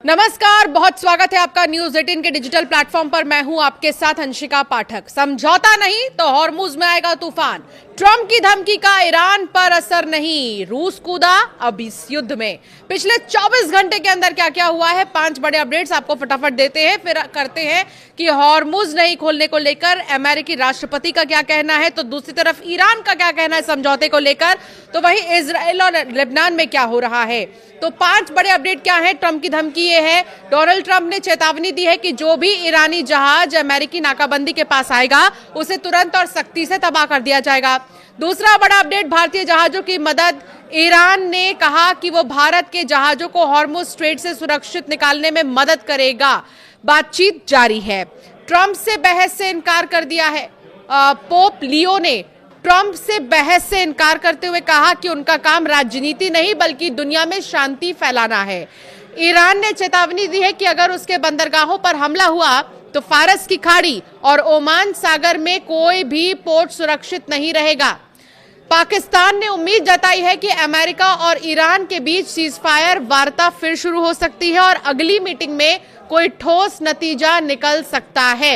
नमस्कार, बहुत स्वागत है आपका न्यूज 18 के डिजिटल प्लेटफॉर्म पर। मैं हूं आपके साथ अंशिका पाठक। समझौता नहीं तो हॉर्मुज में आएगा तूफान। ट्रंप की धमकी का ईरान पर असर नहीं, रूस कूदा अब इस युद्ध में। पिछले 24 घंटे के अंदर क्या क्या हुआ है, 5 बड़े अपडेट्स आपको फटाफट देते हैं, फिर करते हैं कि हॉर्मुज नहीं खोलने को लेकर अमेरिकी राष्ट्रपति का क्या कहना है, तो दूसरी तरफ ईरान का क्या कहना है समझौते को लेकर, तो वहीं इजराइल और लेबनान में क्या हो रहा है। तो 5 बड़े अपडेट क्या है। ट्रंप की धमकी ये है, डोनाल्ड ट्रंप ने चेतावनी दी है कि जो भी ईरानी जहाज अमेरिकी नाकाबंदी के पास आएगा उसे तुरंत और सख्ती से तबाह कर दिया जाएगा। दूसरा बड़ा अपडेट, भारतीय जहाजों की मदद। ईरान ने कहा कि वो भारत के जहाजों को हॉर्मुज स्ट्रेट से सुरक्षित निकालने में मदद करेगा। बातचीत जारी है। ट्रंप से बहस से इनकार कर दिया है। पोप लियो ने ट्रंप से बहस से इनकार करते हुए कहा कि उनका काम राजनीति नहीं बल्कि दुनिया में शांति फैलाना है। ईरान ने चेतावनी दी है कि अगर उसके बंदरगाहों पर हमला हुआ तो फारस की खाड़ी और ओमान सागर में कोई भी पोर्ट सुरक्षित नहीं रहेगा। पाकिस्तान ने उम्मीद जताई है कि अमेरिका और ईरान के बीच सीजफायर वार्ता फिर शुरू हो सकती है और अगली मीटिंग में कोई ठोस नतीजा निकल सकता है।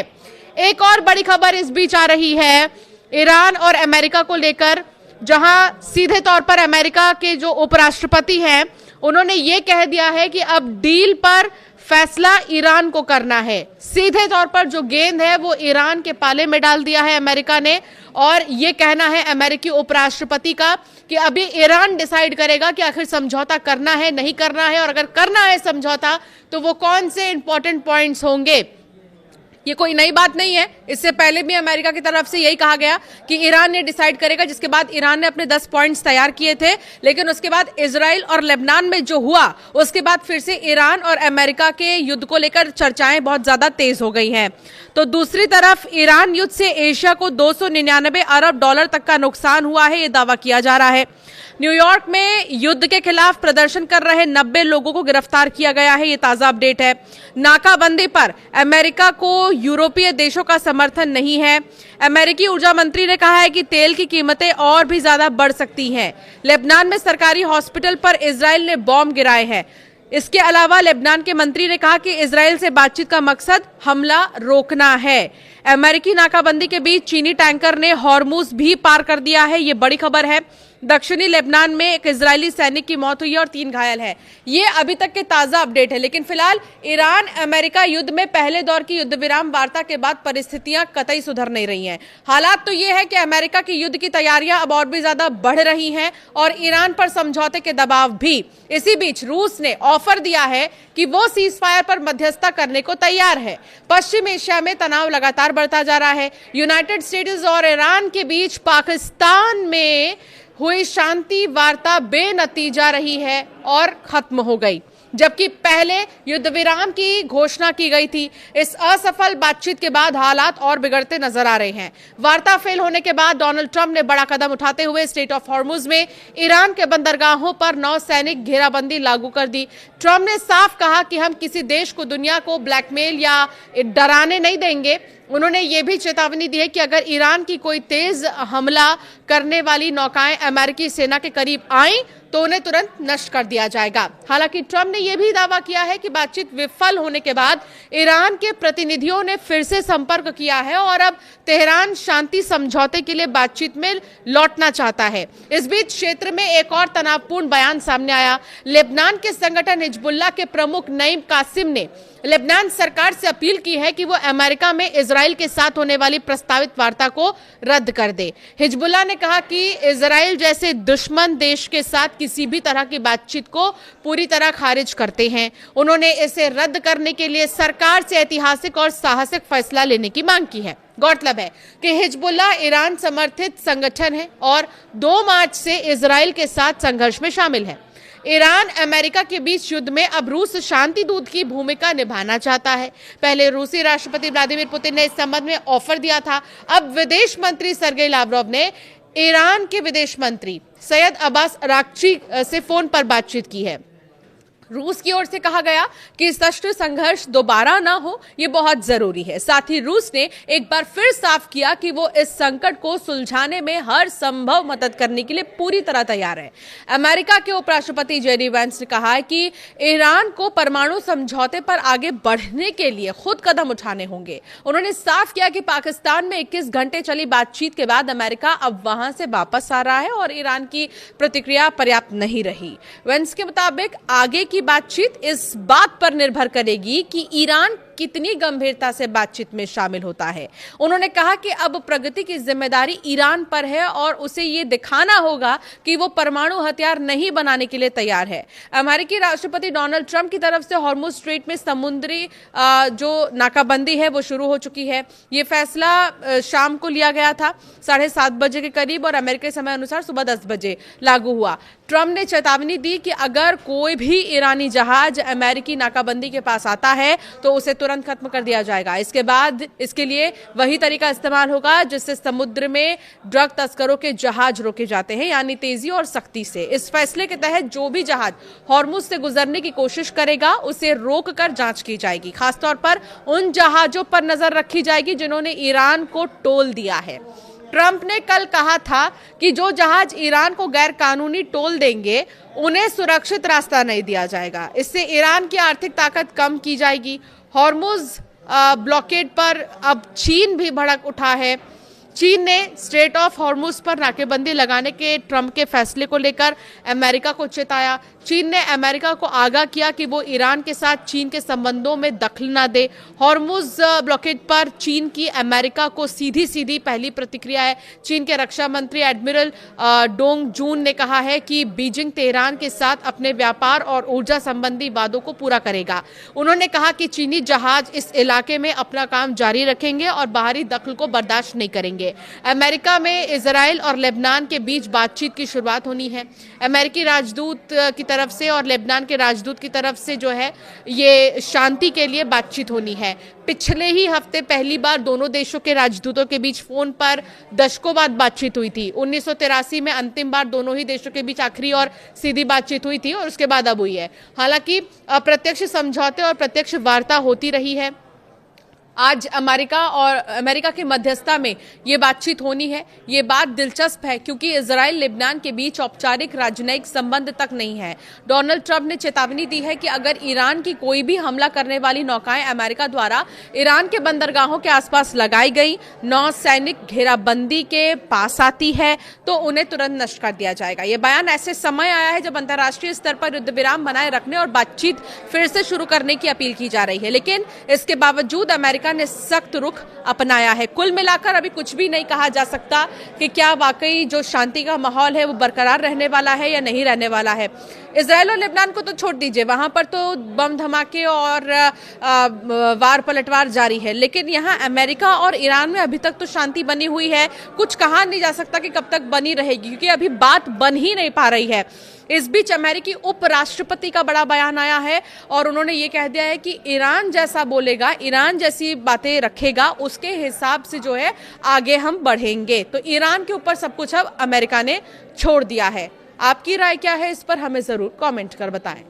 एक और बड़ी खबर इस बीच आ रही है ईरान और अमेरिका को लेकर, जहां सीधे तौर पर अमेरिका के जो उपराष्ट्रपति हैं उन्होंने ये कह दिया है कि अब डील पर फैसला ईरान को करना है। सीधे तौर पर जो गेंद है वो ईरान के पाले में डाल दिया है अमेरिका ने, और ये कहना है अमेरिकी उपराष्ट्रपति का कि अभी ईरान डिसाइड करेगा कि आखिर समझौता करना है नहीं करना है, और अगर करना है समझौता तो वो कौन से इंपॉर्टेंट पॉइंट्स होंगे। ये कोई नई बात नहीं है, इससे पहले भी अमेरिका की तरफ से यही कहा गया कि ईरान ने डिसाइड करेगा, जिसके बाद ईरान ने अपने 10 पॉइंट्स तैयार किए थे। लेकिन उसके बाद इजराइल और लेबनान में जो हुआ उसके बाद फिर से ईरान और अमेरिका के युद्ध को लेकर चर्चाएं बहुत ज्यादा तेज हो गई हैं। तो दूसरी तरफ ईरान युद्ध से एशिया को 299 अरब डॉलर तक का नुकसान हुआ है, ये दावा किया जा रहा है। न्यूयॉर्क में युद्ध के खिलाफ प्रदर्शन कर रहे 90 लोगों को गिरफ्तार किया गया है, ये ताजा अपडेट है। नाकाबंदी पर अमेरिका को यूरोपीय देशों का समर्थन नहीं है। अमेरिकी ऊर्जा मंत्री ने कहा है कि तेल की कीमतें और भी ज्यादा बढ़ सकती हैं। लेबनान में सरकारी हॉस्पिटल पर इजराइल ने बॉम्ब गिराए हैं। इसके अलावा लेबनान के मंत्री ने कहा कि इजराइल से बातचीत का मकसद हमला रोकना है। अमेरिकी नाकाबंदी के बीच चीनी टैंकर ने हॉर्मुज भी पार कर दिया है, ये बड़ी खबर है। दक्षिणी लेबनान में एक इजरायली सैनिक की मौत हुई है और 3 घायल हैं। ये अभी तक के ताजा अपडेट है। लेकिन फिलहाल ईरान अमेरिका युद्ध में पहले दौर की युद्ध विराम वार्ता के बाद परिस्थितियां कतई सुधर नहीं रही हैं। हालात तो ये है कि अमेरिका की युद्ध की तैयारियां अब और भी ज्यादा बढ़ रही हैं और ईरान पर समझौते के दबाव भी। इसी बीच रूस ने ऑफर दिया है कि वो सीज फायर पर मध्यस्थता करने को तैयार है। पश्चिम एशिया में तनाव लगातार बढ़ता जा रहा है। यूनाइटेड स्टेट्स और ईरान के बीच पाकिस्तान में हुई शांति वार्ता बेनतीजा रही है और खत्म हो गई, जबकि पहले युद्ध विराम की घोषणा की गई थी। इस असफल बातचीत के बाद हालात और बिगड़ते नजर आ रहे हैं। वार्ता फेल होने के बाद डोनाल्ड ट्रंप ने बड़ा कदम उठाते हुए स्ट्रेट ऑफ हॉर्मुज में ईरान के बंदरगाहों पर नौसैनिक घेराबंदी लागू कर दी। ट्रंप ने साफ कहा कि हम किसी देश को दुनिया को ब्लैकमेल या डराने नहीं देंगे। उन्होंने ये भी चेतावनी दी है कि अगर ईरान की कोई तेज हमला करने वाली नौकाएं अमेरिकी सेना के करीब आईं तो उन्हें तुरंत नष्ट कर दिया जाएगा। हालांकि ट्रंप ने यह भी दावा किया है कि बातचीत विफल होने के बाद ईरान के प्रतिनिधियों ने फिर से संपर्क किया है और अब तेहरान शांति समझौते के लिए बातचीत में लौटना चाहता है। इस बीच क्षेत्र में एक और तनावपूर्ण बयान सामने आया। लेबनान के संगठन हिजबुल्लाह के प्रमुख नईम कासिम ने लेबनान सरकार से अपील की है कि वो अमेरिका में इजराइल के साथ होने वाली प्रस्तावित वार्ता को रद्द कर दे। हिजबुल्लाह ने कहा कि इजराइल जैसे दुश्मन देश के साथ किसी भी तरह की बातचीत को पूरी तरह खारिज करते हैं। उन्होंने इसे रद्द करने के लिए सरकार से ऐतिहासिक और साहसिक फैसला लेने की मांग की है। गौरतलब है कि हिजबुल्लाह ईरान समर्थित संगठन है और 2 मार्च से इजराइल के साथ संघर्ष में शामिल है। ईरान अमेरिका के बीच युद्ध में अब रूस शांति दूत की भूमिका निभाना चाहता है। पहले रूसी राष्ट्रपति व्लादिमीर पुतिन ने इस संबंध में ऑफर दिया था। अब विदेश मंत्री सर्गेई लावरोव ने ईरान के विदेश मंत्री सैयद अब्बास अराक्ची से फोन पर बातचीत की है। रूस की ओर से कहा गया कि सशस्त्र संघर्ष दोबारा ना हो, यह बहुत जरूरी है। साथ ही रूस ने एक बार फिर साफ किया कि वो इस संकट को सुलझाने में हर संभव मदद करने के लिए पूरी तरह तैयार है। अमेरिका के उपराष्ट्रपति जेडी वेंस ने कहा है कि ईरान को परमाणु समझौते पर आगे बढ़ने के लिए खुद कदम उठाने होंगे। उन्होंने साफ किया कि पाकिस्तान में 21 घंटे चली बातचीत के बाद अमेरिका अब वहां से वापस आ रहा है और ईरान की प्रतिक्रिया पर्याप्त नहीं रही। वेंस के मुताबिक आगे की बातचीत इस बात पर निर्भर करेगी कि ईरान कितनी गंभीरता से बातचीत में शामिल होता है। उन्होंने कहा कि अब प्रगति की जिम्मेदारी ईरान पर है और उसे ये दिखाना होगा कि वो परमाणु हथियार नहीं बनाने के लिए तैयार है। अमेरिकी राष्ट्रपति डोनाल्ड ट्रंप की तरफ से हॉर्मुज स्ट्रेट में समुद्री जो नाकाबंदी है वो शुरू हो चुकी है। ये फैसला शाम को लिया गया था 7:30 बजे के करीब और अमेरिकी समय अनुसार सुबह 10 बजे लागू हुआ। ट्रंप ने चेतावनी दी कि अगर कोई भी ईरानी जहाज अमेरिकी नाकाबंदी के पास आता है तो उसे तुरंत खत्म कर दिया जाएगा। इसके बाद इसके लिए वही तरीका इस्तेमाल होगा जिससे समुद्र में ड्रग तस्करों के जहाज रोके जाते हैं, यानी तेजी और सख्ती से। इस फैसले के तहत जो भी जहाज हॉर्मुज से गुजरने की कोशिश करेगा उसे रोककर जांच की जाएगी। खासतौर पर उन जहाजों पर नजर रखी जाएगी जिन्होंने ईरान को टोल दिया है। ट्रंप ने कल कहा था कि जो जहाज ईरान को गैर कानूनी टोल देंगे उन्हें सुरक्षित रास्ता नहीं दिया जाएगा। इससे ईरान की आर्थिक ताकत कम की जाएगी। हॉर्मुज ब्लॉकेड पर अब चीन भी भड़क उठा है। चीन ने स्ट्रेट ऑफ हॉर्मुज पर नाकेबंदी लगाने के ट्रंप के फैसले को लेकर अमेरिका को चेताया। चीन ने अमेरिका को आगाह किया कि वो ईरान के साथ चीन के संबंधों में दखल न दे। हॉर्मुज ब्लॉकेड पर चीन की अमेरिका को सीधी पहली प्रतिक्रिया है। चीन के रक्षा मंत्री एडमिरल डोंग जून ने कहा है कि बीजिंग तेहरान के साथ अपने व्यापार और ऊर्जा संबंधी वादों को पूरा करेगा। उन्होंने कहा कि चीनी जहाज इस इलाके में अपना काम जारी रखेंगे और बाहरी दखल को बर्दाश्त नहीं करेंगे। अमेरिका में इजराइल और लेबनान के बीच बातचीत की शुरुआत होनी है। अमेरिकी राजदूत की तरफ से और लेबनान के राजदूत की तरफ से जो है ये शांति के लिए बातचीत होनी है। पिछले ही हफ्ते पहली बार दोनों देशों के राजदूतों के बीच फोन पर दशकों बाद बातचीत हुई थी। 1983 में अंतिम बार दोनों ही देशों के बीच आखिरी और सीधी बातचीत हुई थी और उसके बाद अब हुई है। हालांकि अप्रत्यक्ष समझौते और प्रत्यक्ष वार्ता होती रही है। आज अमेरिका के मध्यस्थता में ये बातचीत होनी है। ये बात दिलचस्प है क्योंकि इजराइल लेबनान के बीच औपचारिक राजनयिक संबंध तक नहीं है। डोनाल्ड ट्रंप ने चेतावनी दी है कि अगर ईरान की कोई भी हमला करने वाली नौकाएं अमेरिका द्वारा ईरान के बंदरगाहों के आसपास लगाई गई नौसैनिक घेराबंदी के पास आती है तो उन्हें तुरंत नष्ट कर दिया जाएगा। ये बयान ऐसे समय आया है जब अंतर्राष्ट्रीय स्तर पर युद्ध विराम बनाए रखने और बातचीत फिर से शुरू करने की अपील की जा रही है, लेकिन इसके बावजूद अमेरिका ने सख्त रुख अपनाया है। कुल मिलाकर अभी कुछ भी नहीं कहा जा सकता कि क्या वाकई जो शांति का माहौल है वो बरकरार रहने वाला है या नहीं रहने वाला है। इजराइल और लेबनान को तो छोड़ दीजिए, वहां पर तो बम धमाके और वार पलटवार जारी है, लेकिन यहाँ अमेरिका और ईरान में अभी तक तो शांति बनी हुई है। कुछ कहा नहीं जा सकता कि कब तक बनी रहेगी क्योंकि अभी बात बन ही नहीं पा रही है। इस बीच अमेरिकी उपराष्ट्रपति का बड़ा बयान आया है और उन्होंने ये कह दिया है कि ईरान जैसा बोलेगा, ईरान जैसी बातें रखेगा, उसके हिसाब से जो है आगे हम बढ़ेंगे। तो ईरान के ऊपर सब कुछ अब अमेरिका ने छोड़ दिया है। आपकी राय क्या है इस पर हमें जरूर कमेंट कर बताएं।